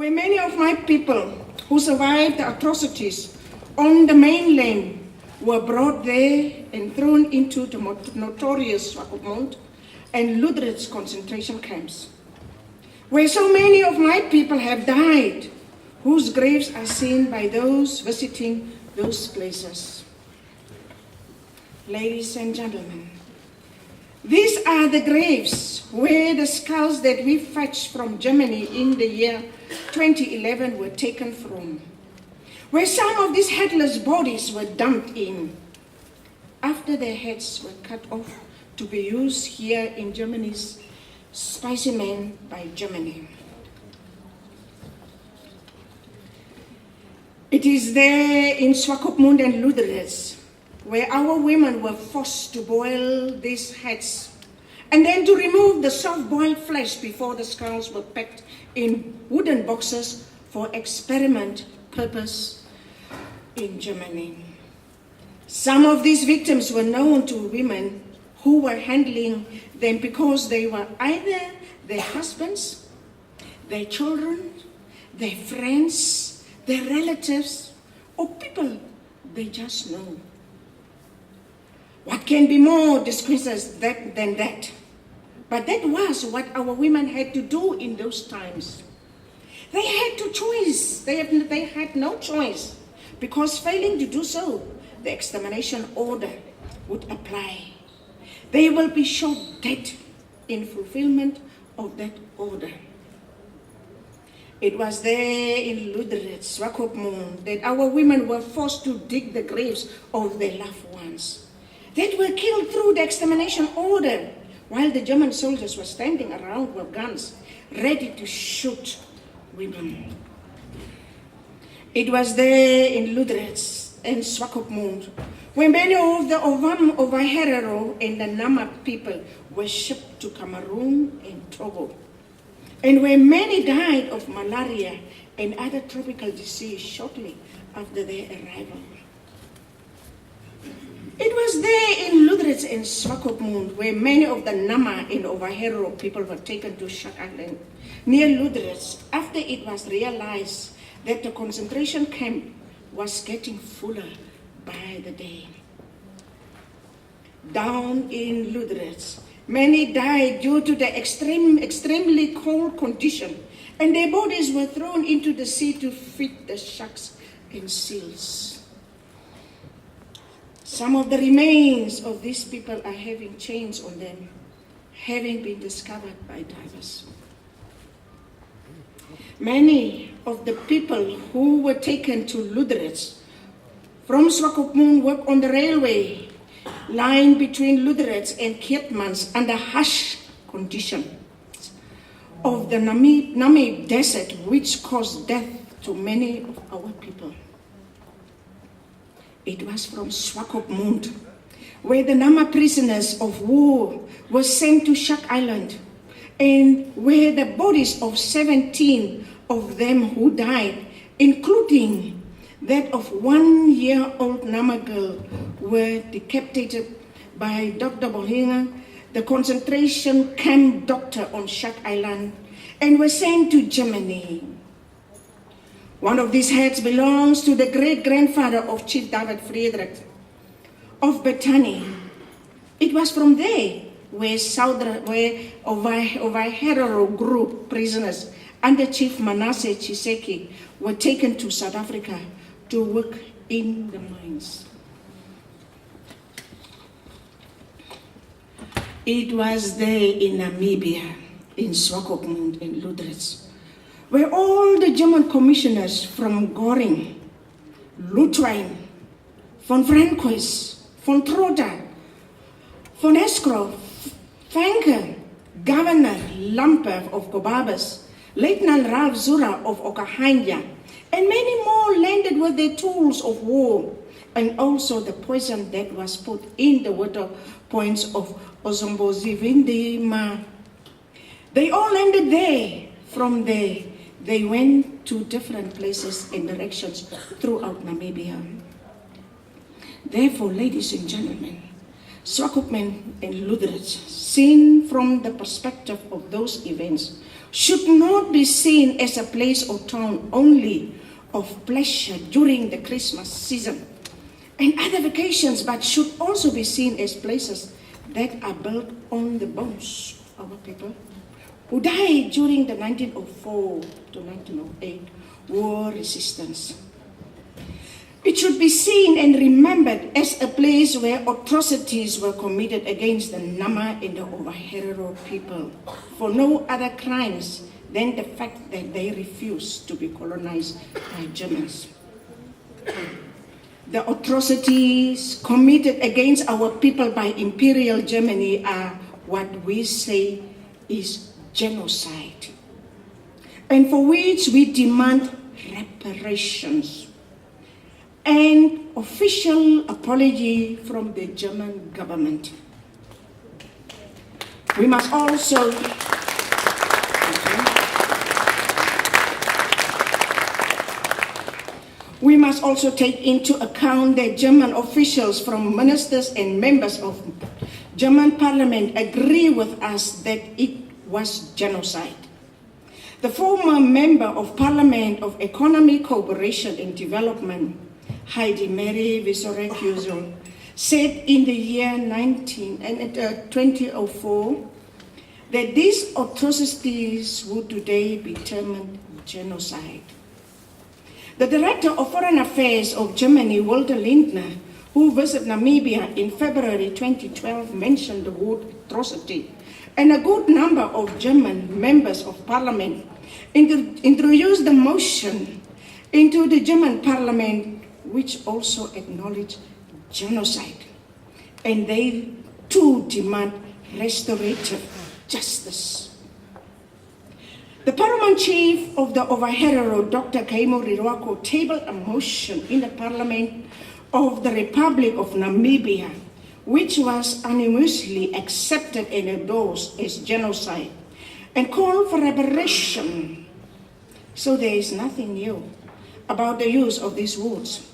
where many of my people who survived the atrocities on the mainland were brought there and thrown into the notorious Swakopmund and Lüderitz concentration camps, where so many of my people have died, whose graves are seen by those visiting those places. Ladies and gentlemen, these are the graves where the skulls that we fetched from Germany in the year 2011 were taken from, where some of these headless bodies were dumped in after their heads were cut off to be used here in Germany's specimen by Germany. It is there in Swakopmund and Lüderitz where our women were forced to boil these heads and then to remove the soft-boiled flesh before the skulls were packed in wooden boxes for experiment purpose in Germany. Some of these victims were known to women who were handling them because they were either their husbands, their children, their friends, their relatives, or people they just know. What can be more disgracious than that? But that was what our women had to do in those times. They had to choose. They had no choice, because failing to do so, the extermination order would apply. They will be shot dead in fulfillment of that order. It was there in Lüderitz, Swakopmund, that our women were forced to dig the graves of their loved ones that were killed through the extermination order, while the German soldiers were standing around with guns, ready to shoot women. It was there in Lüderitz and Swakopmund where many of the Ovaherero and the Nama people were shipped to Cameroon and Togo, and where many died of malaria and other tropical disease shortly after their arrival. It was there in Lüderitz and Swakopmund where many of the Nama and Ovaherero people were taken to Shak Island near Lüderitz after it was realized that the concentration camp was getting fuller by the day. Down in Lüderitz, many died due to the extremely cold condition, and their bodies were thrown into the sea to feed the sharks and seals. Some of the remains of these people are having chains on them, having been discovered by divers. Many of the people who were taken to Lüderitz from Swakopmund worked on the railway line between Lüderitz and Keetmans under harsh conditions of the Namib Desert, which caused death to many of our people. It was from Swakopmund where the Nama prisoners of war were sent to Shak Island, and where the bodies of 17 of them who died, including that of 1-year-old Nama girl, were decapitated by Dr. Bohinga, the concentration camp doctor on Shak Island, and were sent to Germany. One of these heads belongs to the great-grandfather of Chief David Friedrich of Bethany. It was from there where Ovaherero group prisoners under Chief Manasseh Chiseki were taken to South Africa to work in the mines. It was there in Namibia, in Swakopmund and Lüderitz, where all the German commissioners from Göring, Lutwein, von Franquist, von Trotter, von Escrow, Franke, Governor Lamper of Kobabas, Lieutenant Ralph Zura of Okahanya, and many more landed with their tools of war, and also the poison that was put in the water points of Ozombozivindima. They all landed there. From there, they went to different places and directions throughout Namibia. Therefore, ladies and gentlemen, Swakopmund and Lüderitz, seen from the perspective of those events, should not be seen as a place or town only of pleasure during the Christmas season and other vacations, but should also be seen as places that are built on the bones of our people who died during the 1904 to 1908 war resistance. It should be seen and remembered as a place where atrocities were committed against the Nama and the Ovaherero people for no other crimes than the fact that they refused to be colonized by Germans. The atrocities committed against our people by Imperial Germany are what we say is genocide, and for which we demand reparations and official apology from the German government. We must also take into account that German officials from ministers and members of German parliament agree with us that it was genocide. The former member of Parliament of Economic Cooperation and Development, Heidi Mary Visorecuso, said in the year 2004 that these atrocities would today be termed genocide. The Director of Foreign Affairs of Germany, Walter Lindner, who visited Namibia in February 2012, mentioned the word atrocity, and a good number of German members of parliament introduced the motion into the German parliament, which also acknowledged genocide. And they too demand restorative justice. The paramount chief of the Ovaherero, Dr. Kaimo Riruako, tabled a motion in the parliament of the Republic of Namibia, which was unanimously accepted and endorsed as genocide, and called for reparation. So there is nothing new about the use of these words,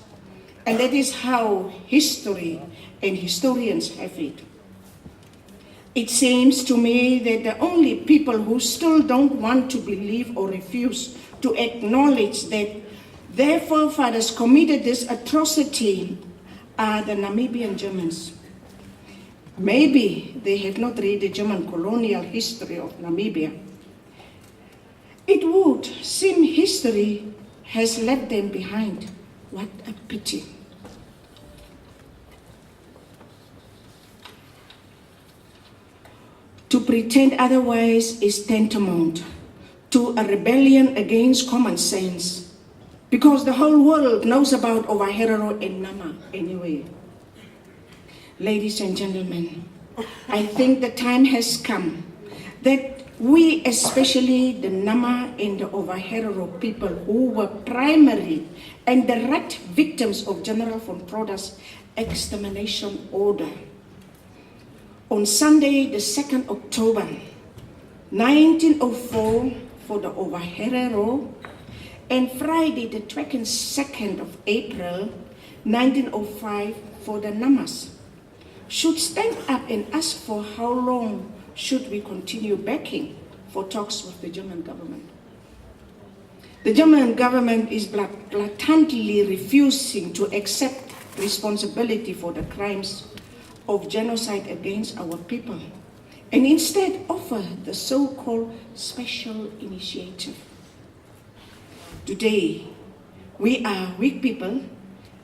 and that is how history and historians have it. It seems to me that the only people who still don't want to believe or refuse to acknowledge that their forefathers committed this atrocity are the Namibian Germans. Maybe they have not read the German colonial history of Namibia. It would seem history has left them behind. What a pity. To pretend otherwise is tantamount to a rebellion against common sense, because the whole world knows about Ovaherero and Nama anyway. Ladies and gentlemen, I think the time has come that we, especially the Nama and the Ovaherero people who were primary and direct victims of General von Troda's extermination order, on Sunday, the 2nd October, 1904 for the Ovaherero, and Friday, the 22nd of April, 1905 for the Namas, should stand up and ask for how long should we continue backing for talks with the German government. The German government is blatantly refusing to accept responsibility for the crimes of genocide against our people, and instead offer the so-called special initiative. Today, we are weak people.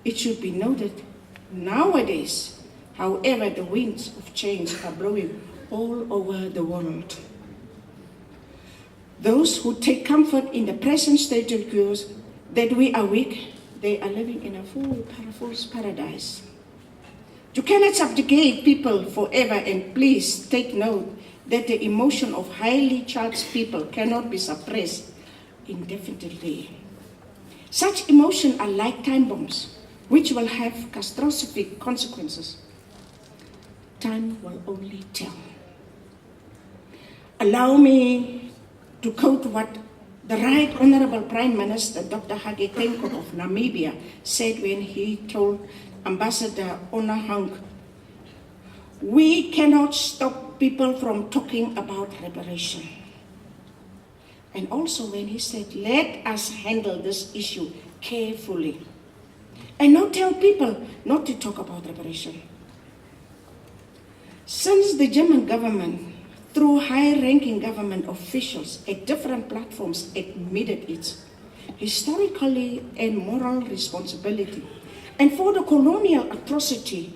It should be noted nowadays, however, the winds of change are blowing all over the world. Those who take comfort in the present status quo that we are weak, they are living in a fool's paradise. You cannot subjugate people forever, and please take note that the emotion of highly charged people cannot be suppressed indefinitely. Such emotions are like time bombs, which will have catastrophic consequences. Time will only tell. Allow me to quote what the Right Honorable Prime Minister Dr. Hage Geingob of Namibia said when he told Ambassador Onahang, "We cannot stop people from talking about reparation. and also when he said, let us handle this issue carefully and not tell people not to talk about reparation. Since the German government, through high-ranking government officials at different platforms, admitted its historically and moral responsibility and for the colonial atrocity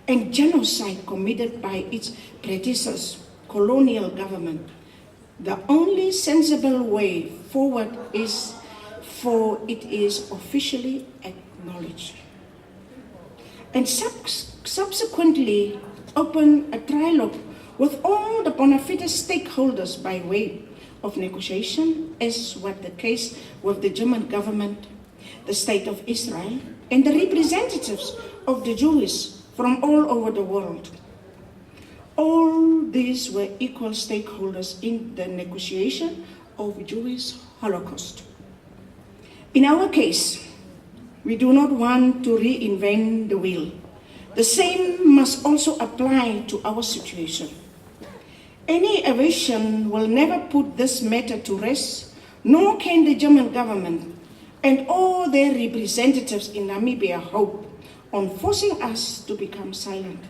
and genocide committed by its predecessors, colonial government, the only sensible way forward is for it is officially acknowledged. And subsequently open a trialogue with all the bona fide stakeholders by way of negotiation, as was the case with the German government, the State of Israel, and the representatives of the Jews from all over the world. All these were equal stakeholders in the negotiation of Jewish Holocaust. In our case, we do not want to reinvent the wheel. The same must also apply to our situation. Any evasion will never put this matter to rest, nor can the German government and all their representatives in Namibia hope on forcing us to become silent.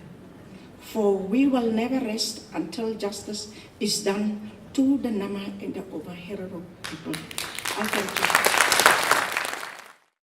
For we will never rest until justice is done to the Nama and the Ovaherero people. I thank you.